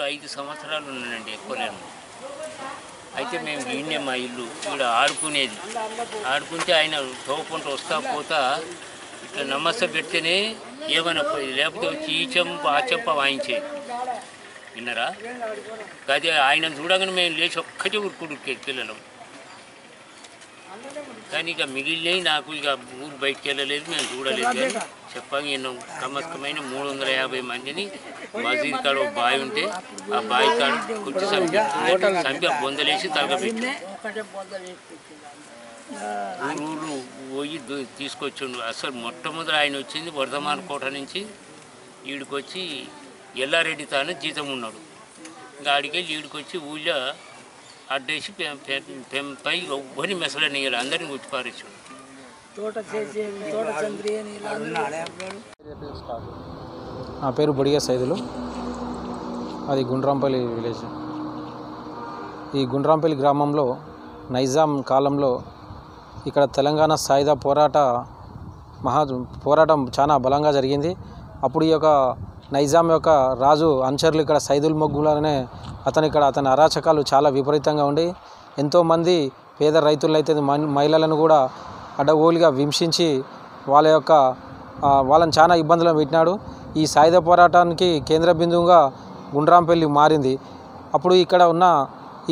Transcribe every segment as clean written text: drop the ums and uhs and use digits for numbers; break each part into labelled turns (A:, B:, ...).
A: 5 సంవత్సరాలు ఉన్నానండి, ఎక్కువ లేను. అయితే మేము ఈయనే మా ఇల్లు ఇక్కడ ఆడుకునేది. ఆడుకుంటే ఆయన తోపుకుంటూ వస్తా పోతా ఇట్లా నమస్తే పెడితేనే ఏమైనా పోయి, లేకపోతే వచ్చి ఈ చెంప ఆ చెంప వాయించేది. విన్నారా? అది ఆయన చూడగానే మేము లేచి ఒక్కటే ఉరుకుడుకేది పిల్లలు. కానీ ఇక మిగిలినవి నాకు ఇక ఊరు బయటికి వెళ్ళలేదు, మేము చూడలేదు. కానీ చెప్పంగా ఎన్నో కమస్కమైన 350 మందిని మసీద్ కాడ ఒక బావి ఉంటే ఆ బావి కాడ కుర్చీ సంపి బొందలేసి తలగబెట్టి ఊరు పోయి తీసుకొచ్చిండు. అసలు మొట్టమొదటి ఆయన వచ్చింది వర్ధమాన కోట నుంచి ఈడికొచ్చి ఎల్లారెడ్డి తాను జీతం ఉన్నాడు. ఇంకా ఆడికెళ్ళి ఈడికొచ్చి ఊళ్ళో అడ్డేసి పెంపై ఎవ్వరిని మెసలనియాలి, అందరిని కొట్టి పారేసాడు.
B: నా పేరు బొడిగ సైదులు, అది గుండ్రాంపల్లి విలేజ్. ఈ గుండ్రాంపల్లి గ్రామంలో నైజాం కాలంలో ఇక్కడ తెలంగాణ సాయుధ పోరాటం చాలా బలంగా జరిగింది. అప్పుడు ఈ యొక్క నైజాం యొక్క రాజు అనుచరులు ఇక్కడ సైదుల్ మొగ్గులనే అతని అరాచకాలు చాలా విపరీతంగా ఉండి ఎంతోమంది పేద రైతులను అయితే మహిళలను కూడా అడ్డగోలుగా హింసించి వాళ్ళని చాలా ఇబ్బందులను పెట్టినాడు. ఈ సాయుధ పోరాటానికి కేంద్ర బిందువుగా గుండ్రాంపల్లి మారింది. అప్పుడు ఇక్కడ ఉన్న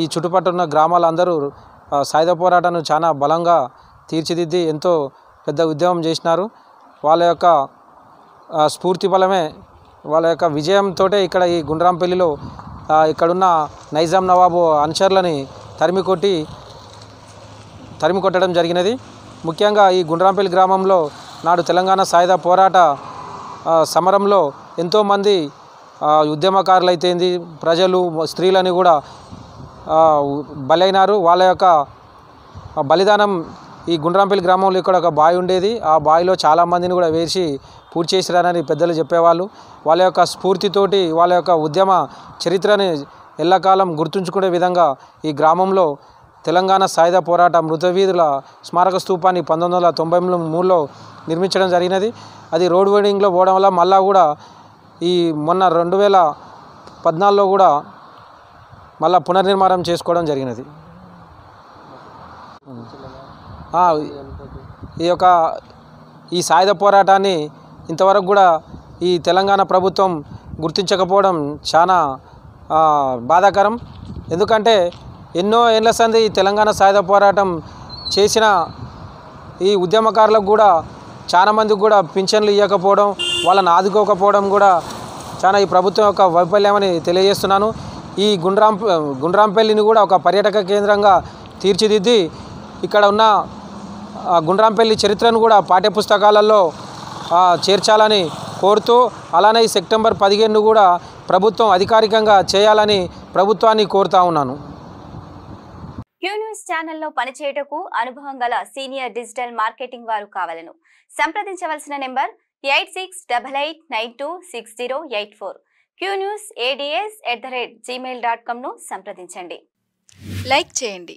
B: ఈ చుట్టుపక్కల ఉన్న గ్రామాలందరూ సాయుధ పోరాటాన్ని చాలా బలంగా తీర్చిదిద్ది ఎంతో పెద్ద ఉద్యమం చేసినారు. వాళ్ళ యొక్క స్ఫూర్తి బలమే, వాళ్ళ యొక్క విజయంతో ఇక్కడ ఈ గుండ్రాంపల్లిలో ఇక్కడున్న నైజాం నవాబు అనుచరులని తరిమి కొట్టడం జరిగినది. ముఖ్యంగా ఈ గుండ్రాంపల్లి గ్రామంలో నాడు తెలంగాణ సాయుధ పోరాట సమరంలో ఎంతోమంది ఉద్యమకారులు అయితేంది, ప్రజలు, స్త్రీలని కూడా బలైనారు. వాళ్ళ యొక్క బలిదానం ఈ గుండ్రాంపల్లి గ్రామంలో ఇక్కడ ఒక బావి ఉండేది, ఆ బావిలో చాలామందిని కూడా వేసి పూర్తి చేసిరానని పెద్దలు చెప్పేవాళ్ళు. వాళ్ళ యొక్క స్ఫూర్తితోటి వాళ్ళ యొక్క ఉద్యమ చరిత్రని ఎల్లకాలం గుర్తుంచుకునే విధంగా ఈ గ్రామంలో తెలంగాణ సాయుధ పోరాట మృతవీధుల స్మారక స్తూపాన్ని 1993లో నిర్మించడం జరిగినది. అది రోడ్ వైడింగ్లో పోవడం వల్ల మళ్ళా కూడా ఈ మొన్న 2014లో కూడా మళ్ళా పునర్నిర్మాణం చేసుకోవడం జరిగినది. ఈ సాయుధ పోరాటాన్ని ఇంతవరకు కూడా ఈ తెలంగాణ ప్రభుత్వం గుర్తించకపోవడం చాలా బాధాకరం. ఎందుకంటే ఎన్నో ఏళ్ల సంది ఈ తెలంగాణ సాయుధ పోరాటం చేసిన ఈ ఉద్యమకారులకు కూడా చాలామందికి కూడా పింఛన్లు ఇవ్వకపోవడం, వాళ్ళని ఆదుకోకపోవడం కూడా చాలా ఈ ప్రభుత్వం యొక్క వైఫల్యమని తెలియజేస్తున్నాను. ఈ గుండ్రాంపల్లిని కూడా ఒక పర్యాటక కేంద్రంగా తీర్చిదిద్ది ఇక్కడ ఉన్న గుండ్రాంపల్లి చరిత్రను కూడా పాఠ్యపుస్తకాలలో చేర్చాలని కోరుతూ, అలానే ఈ సెప్టెంబర్ 15 కూడా ప్రభుత్వం అధికారికంగా చేయాలని ప్రభుత్వాన్ని కోరుతా ఉన్నాను.
C: క్యూ న్యూస్ ఛానల్లో పనిచేయటకు అనుభవం గల సీనియర్ డిజిటల్ మార్కెటింగ్ వారు కావాలను సంప్రదించవలసిన నెంబర్ 8688926084. qnews@gmail.com ను సంప్రదించండి.
D: లైక్ చేయండి.